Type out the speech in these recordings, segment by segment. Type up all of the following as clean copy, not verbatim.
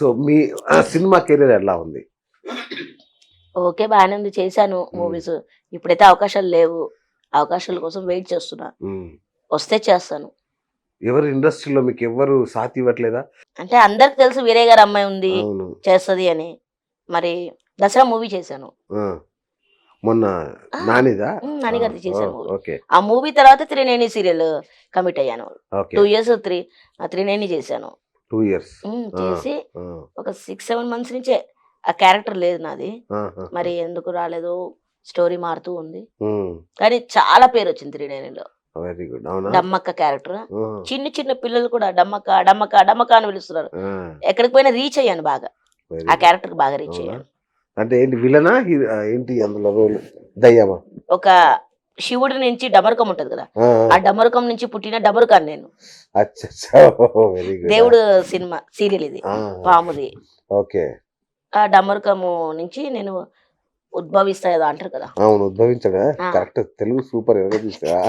So మీ cinema career ఎలా ఉంది? Okay, బాగానే ఉంది, చేశాను హ్మ్. మూవీస్. ఇప్పుడైతే అవకాశాలు లేవు, అవకాశాల కోసం వెయిట్ చేస్తున్నా, హ్మ్. వస్తే చేస్తాను. ఎవరు ఇండస్ట్రీలో మీకు ఎవ్వరు సాథ్ ఇవ్వట్లేదా? అంటే అందరికి తెలుసు వీరయ్య గారి అమ్మాయి ఉంది అవును. చేస్తుంది అని. మరి దసరా మూవీ చేశాను. ఆ! మొన్న ఆ, నానిదా? నాని గారిది చేశాను మూవీ. ఓకే. ఆ మూవీ తర్వాత త్రినేని సీరియల్ కమిట్ అయ్యాను. ఓకే. 2 years త్రినేని చేశాను. 2 ఇయర్స్. చేసి ఆ! ఒక 6-7 months నుంచే ఆ క్యారెక్టర్ లేదు నాది. ఆహా! మరి ఎందుకు రాలేదో స్టోరీ మారుతూ ఉంది. హ్మ్. కానీ చాలా పేరు వచ్చింది త్రినేనిలో. Very good. అవునా? డమ్మక్క క్యారెక్టర్. ఆ! చిన్న చిన్న పిల్లలు కూడా డమ్మక్క డమ్మక్క డమ్మక్క అని పిలుస్తున్నారు. ఆ! ఎక్కడికి పోయినా రీచ్ అయ్యాను బాగా. వెరీ ఆ గుడ్. క్యారెక్టర్ బాగా రీచ్ అవునా? అయ్యాను. అంటే ఏంటి విలనా? ఏంటి అందులో రోల్? దయ్యమా? ఒక శివుడి నుంచి డమరుకం ఉంటది కదా, ఆ! ఆ డమరుకం నుంచి పుట్టిన డమరుకాన్ని నేను. అచ్చచ్చా! Very good. దేవుడు సినిమా సీరియల్ ఇది, ఆ! పాముది. ఓకే. ఆ డమరుకము నుంచి నేను ఉద్భవిస్తా ఏదో అంటారు కదా. అవును. ఉద్భవించడా? ఆ. కరెక్ట్. తెలుగు సూపర్. ఎవరో చూసావా?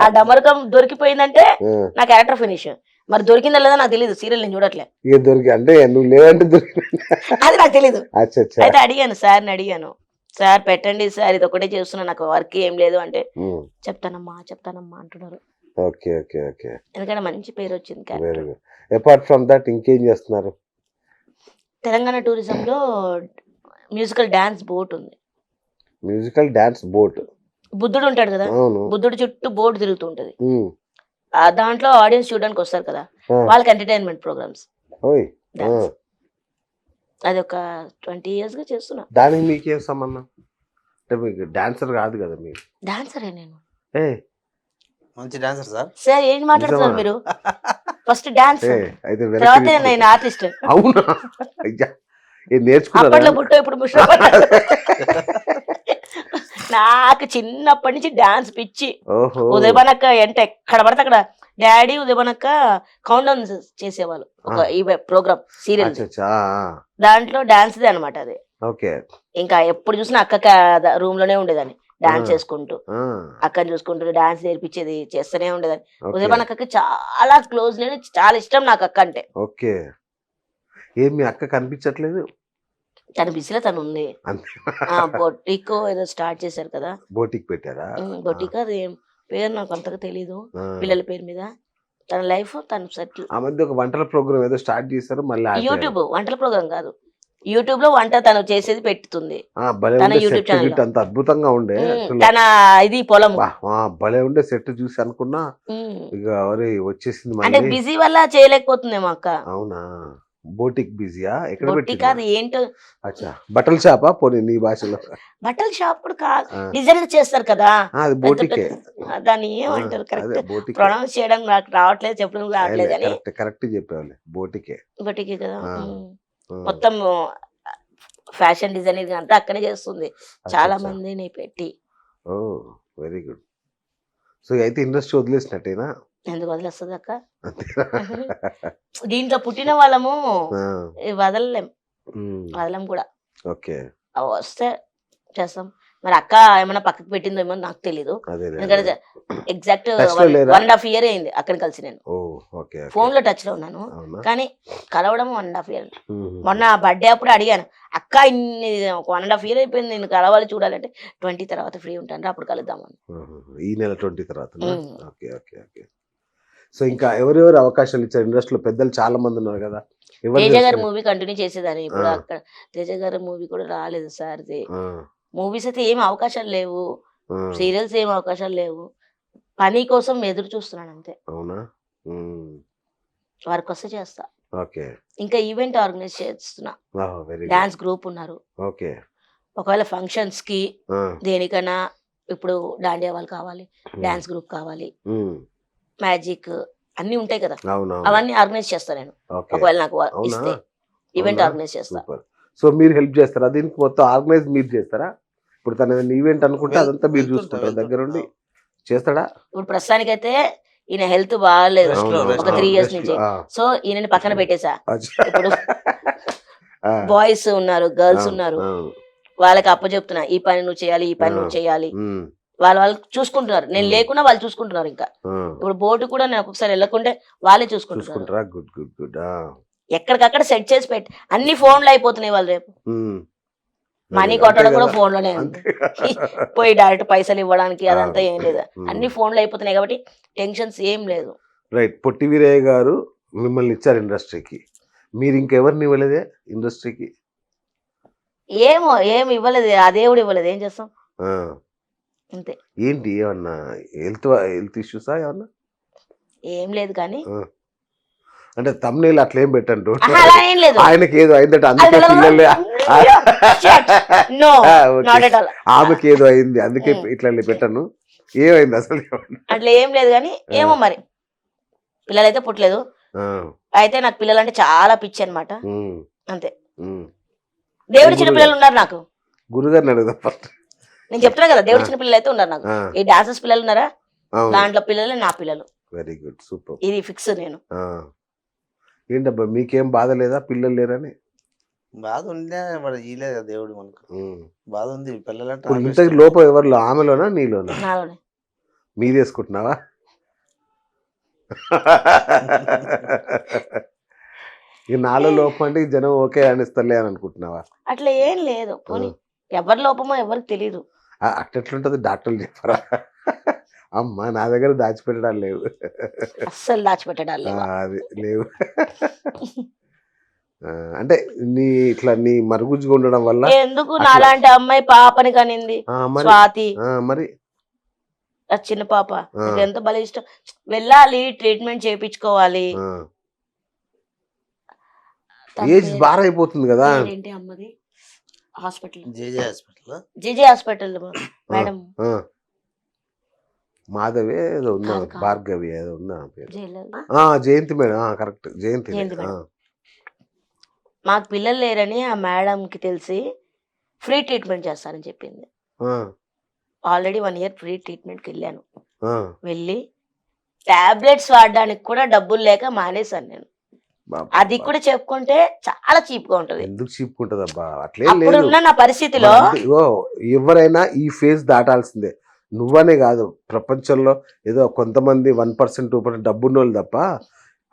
ఆ డమరుకం దొరికిపోయిందంటే ఆ! నా క్యారెక్టర్ ఫినిష్. మరి దొరికిందా లేదా నాకు తెలియదు, సీరియల్ నేను చూడట్లే, ఇక దొరికి అంటే నువ్వు లేవంటే దొరికి. అది నాకు తెలీదు. అచ్చచ్చా! అయితే అడిగాను, సార్ని అడిగాను, సార్ పెట్టండి సార్, ఇది ఒకటే చేస్తున్నా, నాకు వర్క్ ఏం లేదు అంటే హ్మ్. చెప్తానమ్మా అంటున్నారు. ఓకే. ఓకే. ఓకే. ఎందుకంటే మంచి పేరు వచ్చింది very character. Good. Apart from that ఇంకేం చేస్తున్నారు? తెలంగాణ టూరిజంలో మ్యూజికల్ డాన్స్ బోట్ ఉంది. Musical dance boat. బుద్ధుడు ఉంటాడు కదా, అవును. బుద్ధుడు చుట్టూ బోట్ తిరుగుతూ ఉంటది. హ్మ్. దాంట్లో ఆడియన్స్ చూడడానికి వస్తారు కదా, ఆ! వాళ్ళకి ఎంటర్టైన్మెంట్ ప్రోగ్రామ్స్ ఓయ్! ఆ! డాన్స్. అది ఒక 20 years గా చేస్తున్నా. దానికి మీకేం సంబంధం? అంటే మీకు డాన్సర్ కాదు కదా మీరు. డాన్సరే నేను. ఏయ్! మంచి డాన్సర్ సార్. సార్ ఏం మాట్లాడుతున్నారు నిజమా? మీరు? ఫస్ట్ డాన్స్, ఏయ్! అయితే తర్వాత వెనక్కి నేను తీసుకో. ఆర్టిస్ట్. అవునా? అయ్యా! ఏం నేర్చుకున్నారా? అప్పట్లో పుట్టో ఇప్పుడు ముష్టి పడ్డాడు. నాకు చిన్నప్పటి నుంచి డాన్స్ పిచ్చి. ఓహో! ఉదయభనక్క అంటే ఎక్కడ పడితే అక్కడ డాడీ ఉదయభనక్క కౌంట్ డౌన్ చేసేవాళ్ళు. ఒక ఆ! ఈ ప్రోగ్రామ్ సీరియల్, అచ్చచ్చా! ఆ! దాంట్లో డాన్స్దే అనమాట అది. ఓకే. ఇంకా ఎప్పుడు చూసినా అక్క రూమ్ లోనే ఉండేదాన్ని ఆ! డాన్స్ చేసుకుంటూ, ఆ! అక్కని చూసుకుంటూ డాన్స్ నేర్పించేది చేస్తూనే ఉండేదాన్ని. ఓకే. ఉదయభనక్కకి చాలా క్లోజ్, నేను చాలా ఇష్టం నాకు అక్క అంటే. ఓకే. ఏం మీ అక్క కనిపించట్లేదు? తన బిజీలో తను ఉంది. అంతే. బొటికో ఏదో స్టార్ట్ చేశారు కదా. బోటికి పెట్టారా? ఆ! బొటికా అది పేరు నాకు అంతగా తెలీదు, ఆ! పిల్లల పేరు మీద. తన లైఫ్ తను సెటిల్. ఆ మధ్య ఒక వంటల ప్రోగ్రామ్ ఏదో స్టార్ట్ చేశారు. మళ్ళీ ఆపారు. యూట్యూబ్ వంటల ప్రోగ్రామ్ కాదు, యూట్యూబ్ లో వంట తను చేసేది పెడుతుంది. ఆ! భలే తన ఉండే యూట్యూబ్ సెట్ ఛానల్లో గిట్ అంత అద్భుతంగా ఉండే యాక్చువల్‌గా. తన ఇది పొలము. ఆ! భలే ఉండే సెట్ చూసి అనుకున్నా ఉమ్, ఇక ఒరేయ్ వచ్చేసింది అంటే మళ్ళీ. బిజీ వల్ల చేయలేకపోతుందేమో అక్క. అవునా? బోటిక్ బిజీయా? ఎక్కడ బొట్టికా పెట్టిందా? అది ఏంటో. అచ్చా! బట్టల షాపా పోనీ నీ భాషలో? బట్టల షాప్ కూడా కాదు, ఆ! డిజైన్ చేస్తారు కదా. ఆ! అది పెద్ద బోటికే. పెద్ద దాన్ని ఆ! ఏమంటారు అదే కరెక్ట్ బోటికే. ప్రొనౌన్స్ చేయడం నాకు రావట్లేదు, చెప్పడం రావట్లేదు అని. కరెక్ట్ చెప్పావులే. బోటికే. బొట్టికే కదా. ఆ! ఆ! మొత్తం ఫ్యాషన్ డిజైనింగ్ అంతా అక్కనే చేస్తుంది, చాలా అచ్చచ్చా! మందిని పెట్టి. ఓహ్! Very good. సో అయితే ఇండస్ట్రీ వదిలేసినట్టేనా? ఎందుకు వదిలేస్తుంది అక్క? అంతేనా? దీంట్లో పుట్టిన వాళ్ళము ఆ! వదలలేం, హ్మ్. వదలం కూడా. ఓకే. అవి వస్తే చేస్తాం. మరి అక్క ఏమైనా పక్కకు పెట్టిందో ఏమో నాకు తెలీదు. అదేలే. ఎందుకంటే ఎగ్జాక్ట్ టచ్‌లో లేరా? 1.5 year అయింది అక్కడిని కలిసి. నేను ఓహ్! ఓకే. ఓకే. ఫోన్ లో టచ్ లో ఉన్నాను, అవునా? కానీ కలవడం 1.5 year. హుహుహు. మొన్న బర్త్డే అప్పుడు అడిగాను, అక్క ఇన్ని ఒక 1.5 year అయిపోయింది నేను కలవాలి చూడాలంటే, 20 తర్వాత ఫ్రీ ఉంటాను అప్పుడు కలుద్దామని. హుహుహు. ఈ నెల 20 తర్వాతనా? ఉమ్. ఓకే. ఓకే. ఓకే. సో ఇంకా ఎవరెవరు అవకాశాలు ఇచ్చారు ఇండస్ట్రీలో? పెద్దలు చాలా మంది ఉన్నారు కదా! ఎవరు తేజ గారి చేస్తారు? మూవీ కంటిన్యూ చేసేదాన్ని. ఇప్పుడు ఆ! అక్కడ తేజ గారి మూవీ కూడా రాలేదు సార్ది. ఆ! మూవీస్ అయితే ఏం అవకాశాలు లేవు, ఆ! సీరియల్స్ ఏం అవకాశాలు లేవు. పని కోసం ఎదురు చూస్తున్నాను అంతే. అవునా? హ్మ్. వర్క్ వస్తే చేస్తా. ఓకే. ఇంకా ఈవెంట్ ఆర్గనైజ్ చేస్తున్నా, ఓహ్! Very good. డాన్స్ గ్రూప్ ఉన్నారు. ఓకే. ఒకవేళ ఫంక్షన్స్ కి ఆ! దేనికైనా, ఇప్పుడు దాండియా వాళ్ళు కావాలి, హ్మ్. డాన్స్ గ్రూప్ కావాలి, హ్మ్. మ్యాజిక్ అన్నీ ఉంటాయి కదా, అవునవును. అవన్నీ ఆర్గనైజ్ చేస్తా నేను. ఓకే. ఒకవేళ నాకు అవునా? ఇస్తే ఈవెంట్ అవునా? ఆర్గనైజ్ చేస్తా. సూపర్. సో మీరు హెల్ప్ చేస్తారా? దీనికి మొత్తం ఆర్గనైజ్ మీరు చేస్తారా? ఇప్పుడు తను ఏదైనా ఈవెంట్ అనుకుంటే అదంతా మీరు చూసుకుంటారా దగ్గరుండి? చేస్తాడా? ఇప్పుడు ప్రస్తుతానికైతే ఈయన హెల్త్ బాగాలేదు Rest లో, ఒక 3 years రెస్ట్‌లో. నుంచి. ఆ! సో ఈయనని పక్కన పెట్టేశా. అచ్చా! ఇప్పుడు ఆ! బాయ్స్ ఉన్నారు, గర్ల్స్ అవును. ఉన్నారు, అవును. వాళ్ళకి అప్పచెప్తున్నా, ఈ పని నువ్వు చేయాలి, ఈ పని ఆ! నువ్వు చేయాలి. హ్మ్. వాళ్ళు చూసుకుంటున్నారు, నేను హ్మ్. లేకున్నా వాళ్ళు చూసుకుంటున్నారు. ఇంకా ఆ! ఇప్పుడు బోర్డు కూడా నేను ఒక్కొక్కసారి వెళ్ళకుంటే వాళ్ళే చూసుకుంటున్నారు. చూసుకుంటారా? గుడ్. గుడ్. గుడ్. ఆ! ఎక్కడికక్కడ సెట్ చేసి పెట్టి అన్ని ఫోన్లు అయిపోతున్నాయి వాళ్ళు రేపు ఉమ్. మనీ అదే, కొట్టడం అంతే కూడా కదా. ఫోన్ లోనే ఉంది. అంతే. పోయి డైరెక్ట్ పైసలు ఇవ్వడానికి అదంతా ఏం లేదు. ఉమ్. అన్ని ఫోన్లు అయిపోతున్నాయి కాబట్టి టెన్షన్స్ ఏం లేదు. రైట్. పొట్టి వీరయ్య గారు మిమ్మల్ని ఇచ్చారు ఇండస్ట్రీకి, మీరు ఇంకెవరిని ఇవ్వలేదే ఇండస్ట్రీకి? ఏమో ఏమి ఇవ్వలేదు, ఆ దేవుడు ఇవ్వలేదు, ఏం చేస్తాం ఆ. అంతే. ఏంటి ఏమన్నా హెల్త్ ఇష్యూసా ఏమన్నా? ఏం లేదు కానీ ఆ. అంటే తమ్నేల్ అట్లా ఏం పెట్టండి, ఆహా, అలా ఏం లేదు. ఆయనకి ఏదో అయిందంటే అందుకే పిల్లలే నో ఆ, నాట్ ఓకే. At all. ఆమెకి ఏదో అయింది అందుకే ఇట్లా పెట్టాను. ఏమైంది అసలు? అట్లా ఏం లేదు కానీ ఏమో మరి పిల్లలైతే పుట్టలేదు. ఆ. అయితే నాకు పిల్లలంటే చాలా పిచ్చి అన్నమాట. ఉమ్. అంతే. ఉమ్. దేవుడి చిన్న పిల్లలు ఉన్నారు నాకు. గురుగారిని అడుగుదాం ఫస్ట్. నేను చెప్తున్నా కదా, దేవుడి చిన్న పిల్లలు అయితే ఉన్నారు నాకు. ఈ డాన్సర్స్ పిల్లలు ఉన్నారా, దాంట్లో పిల్లలే నా పిల్లలు. Very good, super. ఇది ఫిక్స్. నేను ఏంటబ్బా మీకేం బాధ లేదా పిల్లలు లేరని? బాధ ఉండే మరి ఇలే కదా దేవుడు మనకు. బాధ ఉంది పిల్లలంటే ఇప్పుడు నాకు ఇంతకి ఇష్టం. లోపం ఎవరిలో, ఆమెలోనా నీలోనా? నాలోనే. మీదేసుకుంటున్నావా? ఇక నాలో లోపం అంటే ఈ జనం ఓకే అనిస్తలే అని అనుకుంటున్నావా? అట్లా ఏం లేదు. పోనీ ఎవరి లోపమో ఎవరికి తెలీదు. అట్లెట్లుంటది డాక్టర్లు చెప్పరా? అమ్మా నా దగ్గర దాచిపెట్టడాలు లేవు, అస్సలు దాచిపెట్టడాలు లేవు. అది లేవు. అంటే ఇట్లా నీ మరుగుజ్జుగా ఉండడం వల్ల ఎందుకు నాలాంటి అమ్మాయి పాపని కనింది మరి స్వాతి, మరి ఆ చిన్న పాప. నాకు ఎంత భలే ఇష్టం. వెళ్ళాలి, ట్రీట్మెంట్ చేయించుకోవాలి. ఏజ్ బాగా అయిపోతుంది కదా. ఏంటి అమ్మది హాస్పిటల్, జేజే హాస్పిటల్. జేజే హాస్పిటల్ మేడం. మాధవి ఏదో ఉన్నా, కాదు, కాదు. భార్గవి ఏదో ఉన్నా పేరు. జయలలిత. జయంతి మేడం, కరెక్ట్, జయంతి. జయంతి మేడం. మాకు పిల్లలు లేరని ఆ మేడంకి తెలిసి ఫ్రీ ట్రీట్మెంట్ చేస్తారని చెప్పింది. ఆల్రెడీ 1 year ఫ్రీ ట్రీట్మెంట్కి వెళ్ళాను. వెళ్ళి టాబ్లెట్స్ వాడడానికి కూడా డబ్బులు లేక మానేశాను నేను. అది కూడా చెప్పుకుంటే చాలా చీప్ గా ఉంటది. ఎందుకు చీప్ ఉంటది అబ్బా? అట్లే అప్పుడున్న నా పరిస్థితిలో ఎవరైనా ఈ ఫేజ్ దాటాల్సిందే. నువ్వనే కాదు, ప్రపంచంలో ఏదో కొంతమంది 1% 2% డబ్బున్న వాళ్ళు తప్ప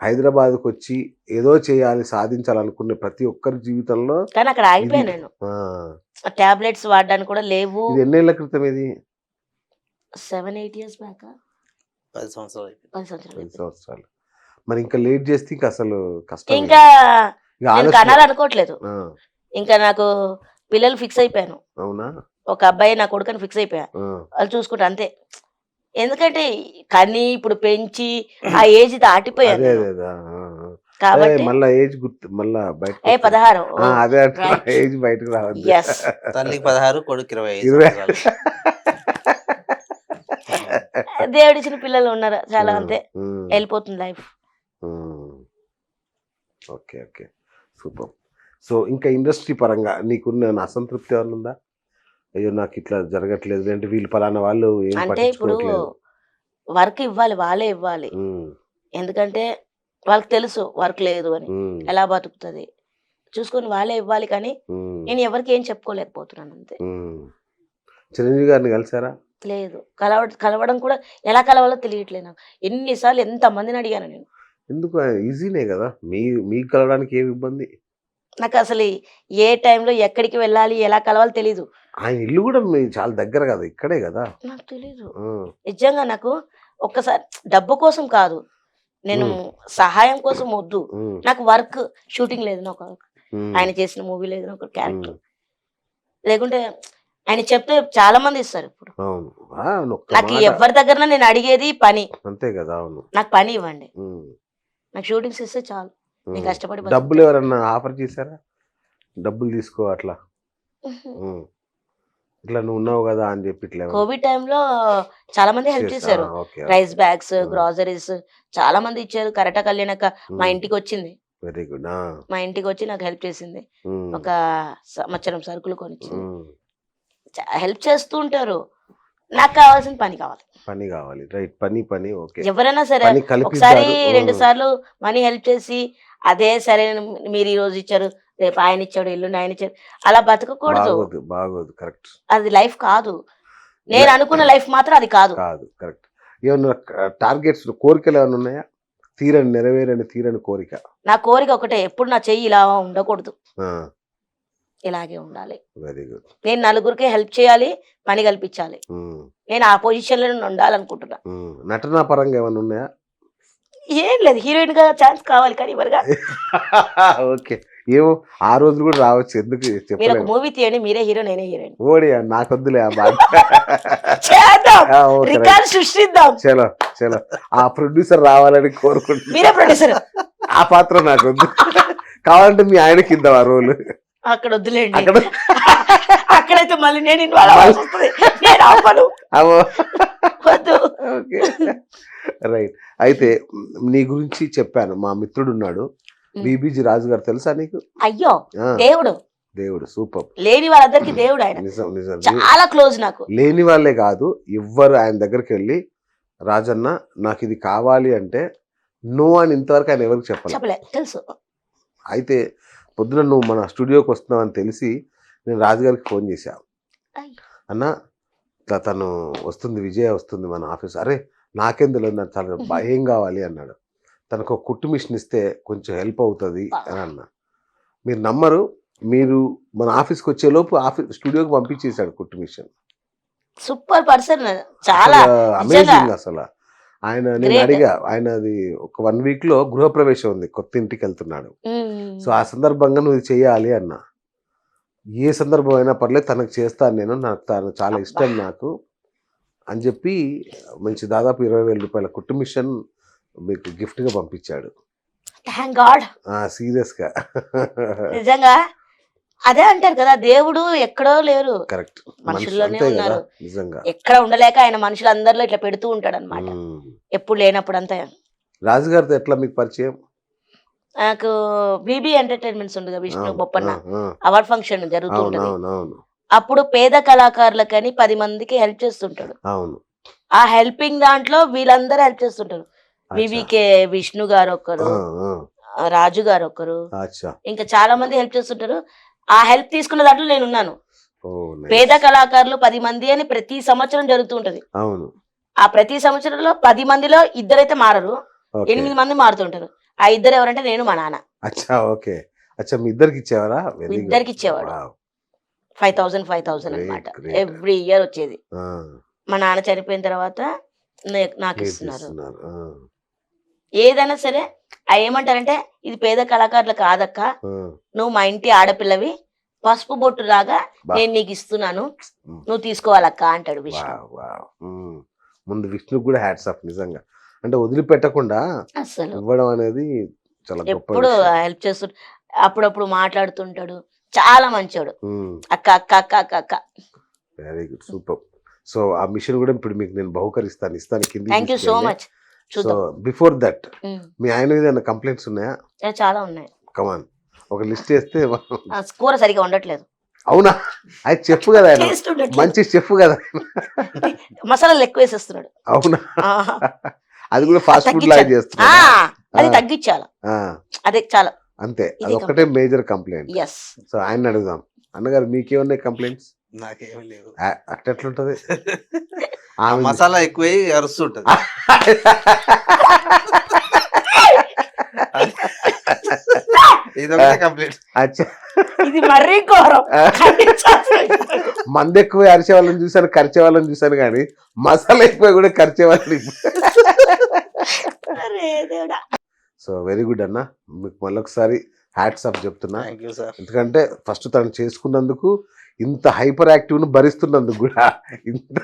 హైదరాబాద్కి వచ్చి ఏదో చేయాలి, సాధించాలనుకునే ప్రతి ఒక్కరి జీవితంలో. కానీ అక్కడ ఆగిపోయాను నేను. టాబ్లెట్స్ వాడడానికి కూడా లేవు. ఇది ఎన్నేళ్ల క్రితం? ఇది 7-8 years బ్యాక్. 10 సంవత్సరాలు. 10 సంవత్సరాలు. మరి ఇంకా లేట్ చేస్తే ఇంకా అసలు కష్టం. ఇంకా నేను కనాలనుకోవట్లేదు. ఇంకా నాకు పిల్లలు ఫిక్స్ అయిపోయాను. అవునా? ఒక అబ్బాయి నా కొడుకుని ఫిక్స్ అయిపోయా. వాళ్ళు చూసుకుంటా అంతే. ఎందుకంటే కని ఇప్పుడు పెంచి ఆ ఏజ్ దాటిపోయాను కాబట్టి. మళ్ళా ఏజ్ గుర్తు మళ్ళా బయట 16. అదే ఏజ్ బయటకు రావాలి. తల్లికి 16, కొడుకు 25. దేవుడిచ్చిన పిల్లలు ఉన్నారు చాలా, అంతే. వెళ్ళిపోతుంది life. Okay okay, super. So ఇంకా ఇండస్ట్రీ పరంగా నీకున్న అసంతృప్తి ఏమైనా ఉందా? అయ్యో నాకు ఇట్లా జరగట్లేదు అంటే వీళ్ళు పలానా వాళ్ళు ఏం అంటే ఇప్పుడు వర్క్ ఇవ్వాలి, వాళ్ళే ఇవ్వాలి. ఎందుకంటే వాళ్ళకి తెలుసు వర్క్ లేదు అని, ఎలా బతుకుతుంది చూసుకొని వాళ్ళే ఇవ్వాలి. కానీ నేను ఎవరికి ఏం చెప్పుకోలేకపోతున్నాను అంతే. చిరంజీవి గారిని కలిసారా? లేదు. కలవడం కూడా ఎలా కలవాలో తెలియట్లేదు నాకు. ఎన్నిసార్లు ఎంత మందిని అడిగాను నేను. ఎందుకు? ఈజీనే కదా, మీకు కలవడానికి ఏమి ఇబ్బంది? నాకు అసలు ఏ టైంలో ఎక్కడికి వెళ్ళాలి, ఎలా కలవాలో తెలీదు. ఆయన ఇల్లు కూడా చాలా దగ్గర కదా, ఇక్కడే కదా. నాకు తెలీదు నిజంగా. నాకు ఒక్కసారి డబ్బు కోసం కాదు, నేను సహాయం కోసం వద్దు. నాకు వర్క్ షూటింగ్ లేదు, నాకు ఆయన చేసిన మూవీ లేదు, నాకు క్యారెక్టర్ లేకుంటే ఆయన చెప్తే చాలా మంది ఇస్తారు. ఇప్పుడు నాకు ఎవరి దగ్గర నేను అడిగేది పని, అంతే కదా. అవును, నాకు పని ఇవ్వండి, నాకు షూటింగ్స్ ఇస్తే చాలు, నేను కష్టపడి. డబ్బులు ఎవరన్నా ఆఫర్ చేశారా? డబ్బులు తీసుకో అట్లా, ఇట్లా నువ్వు ఉన్నావు కదా అని చెప్పి ఇట్లా? కోవిడ్ టైంలో చాలా మంది హెల్ప్ చేశారు. రైస్ బ్యాగ్స్, గ్రాసరీస్ చాలా మంది ఇచ్చారు. కరెక్టా కళ్యాణక మా ఇంటికి వచ్చింది. Very good. మా ఇంటికి వచ్చి నాకు హెల్ప్ చేసింది. ఒక సంవత్సరం సరుకులు కొనిచ్చింది. హెల్ప్ చేస్తూ ఉంటారు. నాకు కావాల్సిన పని కావాలి. రైట్, పని. ఓకే. ఎవరైనా సరే ఒకసారి 2 సార్లు మనీ హెల్ప్ చేసి అదే సరే మీరు ఈ రోజు ఇచ్చారు, రేపు ఆయన ఇచ్చాడు, ఎల్లుండి ఆయన ఇచ్చారు, అలా బతకకూడదు. బాగోదు. కరెక్ట్. అది లైఫ్ కాదు. నేను అనుకున్న లైఫ్ మాత్రం అది కాదు. కరెక్ట్. ఏమన్నా టార్గెట్స్, కోరికలు ఏమైనా ఉన్నాయా నెరవేరని కోరిక. నా కోరిక ఒకటే, ఎప్పుడు నా చెయ్యి ఇలా ఉండకూడదు, ఇలాగే ఉండాలి. Very good. నేను నలుగురికి హెల్ప్ చేయాలి, పని కల్పించాలి. నేను ఆ పొజిషన్ లో ఉండాలనుకుంటున్నా. నటనా పరంగా ఏమైనా ఉన్నాయా? ఏం లేదు, హీరోయిన్ గా ఛాన్స్ కావాలి కానీ ఇవరుగా. ఓకే, ఏమో ఆ రోజులు కూడా రావచ్చు, ఎందుకు మీరు ఒక చెప్పలేదు. మూవీ తీయండి, మీరే హీరో నేనే హీరోయిన్. ఓడి నాకొద్దులే ఆ బాధ. చేద్దాం, ఓకే, రికార్డ్ సృష్టిద్దాం. చలో చలో, ఆ ప్రొడ్యూసర్ రావాలని కోరుకుంటున్నా. మీరే ప్రొడ్యూసర్. ఆ పాత్ర నాకు వద్దు, కావాలంటే మీ ఆయనకి ఇద్దాం ఆ రోల్. అక్కడ వద్దులేండి, అక్కడ అక్కడైతే మళ్ళీ నేను ఇన్వాల్వ్ అవ్వాల్సి వస్తుంది. నేను అవ్వను, అవో. వద్దు. Okay, right. అయితే నీ గురించి చెప్పాను, మా మిత్రుడు ఉన్నాడు బీబీజీ రాజు గారు, తెలుసా నీకు? అయ్యో దేవుడు, దేవుడు సూపర్. లేని వాళ్ళందరికీ దేవుడు ఆయన. నిజం నిజం. చాలా క్లోజ్ నాకు. లేని వాళ్ళే కాదు, ఎవ్వరు ఆయన దగ్గరికి వెళ్ళి రాజన్న నాకు ఇది కావాలి అంటే నో అని ఇంతవరకు ఆయన ఎవరికి చెప్పాలి. చెప్పలే, తెలుసు. అయితే పొద్దున నువ్వు మన స్టూడియోకి వస్తున్నావు అని తెలిసి నేను రాజుగారికి ఫోన్ చేశా. అన్న ఇట్లా తను వస్తుంది, విజయ వస్తుంది మన ఆఫీస్. అరే నాకేం తెలియదు, నాకు చాలా భయం కావాలి అన్నాడు. తనకు ఒక కుట్టు మిషన్ ఇస్తే కొంచెం హెల్ప్ అవుతుంది అని అన్నా. మీరు నమ్మరు, మీరు మన ఆఫీస్కి వచ్చేలోపు స్టూడియోకి పంపించేశాడు కుట్టు మిషన్. సూపర్ పర్సన్, చాలా అమేజింగ్ అసలు. ఆయన నేను అడిగా, ఆయన అది ఒక 1 week లో గృహప్రవేశం ఉంది, కొత్త ఇంటికి వెళ్తున్నాడు. సో ఆ సందర్భంగా నువ్వు ఇది చెయ్యాలి అన్నా. ఏ సందర్భం అయినా పర్లేదు, తనకు చేస్తాను నేను, నాకు తను చాలా ఇష్టం నాకు అని చెప్పి మంచి దాదాపు 20,000 రూపాయల కుట్టు మిషన్ మీకు గిఫ్ట్ గా పంపించాడు. Thank God. సీరియస్ గా నిజంగా అదే అంటారు కదా, దేవుడు ఎక్కడో లేరు, కరెక్ట్, మనుషుల్లోనే ఉన్నారు. నిజంగా ఎక్కడ ఉండలేక ఆయన మనుషులందరిలో ఇట్లా పెడుతూ ఉంటాడు అనమాట, ఎప్పుడు లేనప్పుడు అంతా. రాజుగారితో ఎట్లా మీకు పరిచయం? నాకు బీబీ ఎంటర్టైన్మెంట్స్ ఉంది కదా, విష్ణు బొప్పన్న అవార్డ్ ఫంక్షన్ జరుగుతూ ఉంటుంది. అప్పుడు పేద కళాకారులకని 10 మందికి హెల్ప్ చేస్తుంటాడు. అవును, ఆ హెల్పింగ్ దాంట్లో వీళ్ళందరూ హెల్ప్ చేస్తుంటారు. బీబీకే విష్ణు గారు ఒకరు, రాజు గారు ఒకరు, ఇంకా చాలా మంది హెల్ప్ చేస్తుంటారు. ఆ హెల్ప్ తీసుకున్న దాంట్లో నేను ఉన్నాను. పేద కళాకారులు 10 మంది అని ప్రతి సంవత్సరం జరుగుతూ ఉంటది. అవును, ఆ ప్రతి సంవత్సరంలో 10 మందిలో 2 అయితే మారరు, 8 మంది మారుతుంటారు. ఆ 2 ఎవరంటే నేను, మా నాన్న. అచ్చా, ఓకే. అచ్చా, మీ ఇద్దరికి ఇచ్చేవారా? ఇద్దరికి ఇచ్చేవాడు. 5,000 అన్నమాట ఎవ్రీ ఇయర్ వచ్చేది. మా నాన్న చనిపోయిన తర్వాత నాకు ఇస్తున్నారు. ఏదైనా సరే ఏమంటారంటే, ఇది పేద కళాకారులు కాదక్క, నువ్వు మా ఇంటి ఆడపిల్లవి, పసుపు బొట్టు లాగా నేను నీకు ఇస్తున్నాను, నువ్వు తీసుకోవాలక్క అంటాడు విష్ణు. ముందు విష్ణుకు కూడా హ్యాట్స్ ఆఫ్ నిజంగా. అంటే వదిలిపెట్టకుండా అసలు ఇవ్వడం అనేది చాలా గొప్ప ఎప్పుడు హెల్ప్ చేస్తుంటాడు, అప్పుడప్పుడు మాట్లాడుతుంటాడు, చాలా మంచోడు. అక్క అక్క అక్క అక్క అక్క. Very good, super. సో ఆ మిషన్ కూడా ఇప్పుడు మీకు నేను ఇస్తాను కింద. Thank you so much. So before that మీ ఆయన ఏదైనా కంప్లైంట్స్ ఉన్నాయా? చాలా ఉన్నాయి. కమాన్, ఒక లిస్ట్ వేస్తే. కూర సరిగా ఉండట్లేదు. అవునా? అది చెప్పు కదా, మంచి చెప్పు కదా, మసాలాలు ఎక్కువ వేసేస్తున్నాడు. అవునా? అది కూడా ఫాస్ట్ ఫుడ్ లాగా చేస్తున్నా, అది తగ్గించాలి, అదే చాలా, అంతే. అది ఒకటే మేజర్ కంప్లైంట్. సో ఆయన అడుగుదాం, అన్నగారు మీకేమున్నాయి కంప్లైంట్స్? నాకేమీ లేవు. అట్లెట్లుంటది? మసాలా ఎక్కువ అరుస్తుంటది. ఇదొకటే కంప్లైంట్. ఇది మరీ ఘోరం. మంది ఎక్కువ అరిచే వాళ్ళని చూసాను, కరిచే వాళ్ళని చూసాను, కానీ మసాలా ఎక్కువ కూడా కరిచే వాళ్ళని. సో వెరీ గుడ్ అన్న, మీకు మళ్ళొకసారి హ్యాట్స్ ఆఫ్ చెప్తున్నా. ఎందుకంటే ఫస్ట్ తను చేసుకున్నందుకు, ఇంత హైపర్ యాక్టివ్ ను భరిస్తున్నందుకు కూడా, ఇంత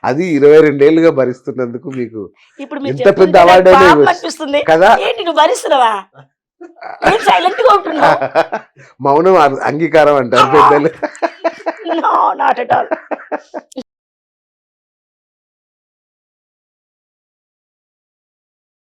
అది 22 ఏళ్ళుగా భరిస్తున్నందుకు మీకు ఇంత పెద్ద అవార్డు కదా. మౌనం అంగీకారం అంటారు పెద్దలు.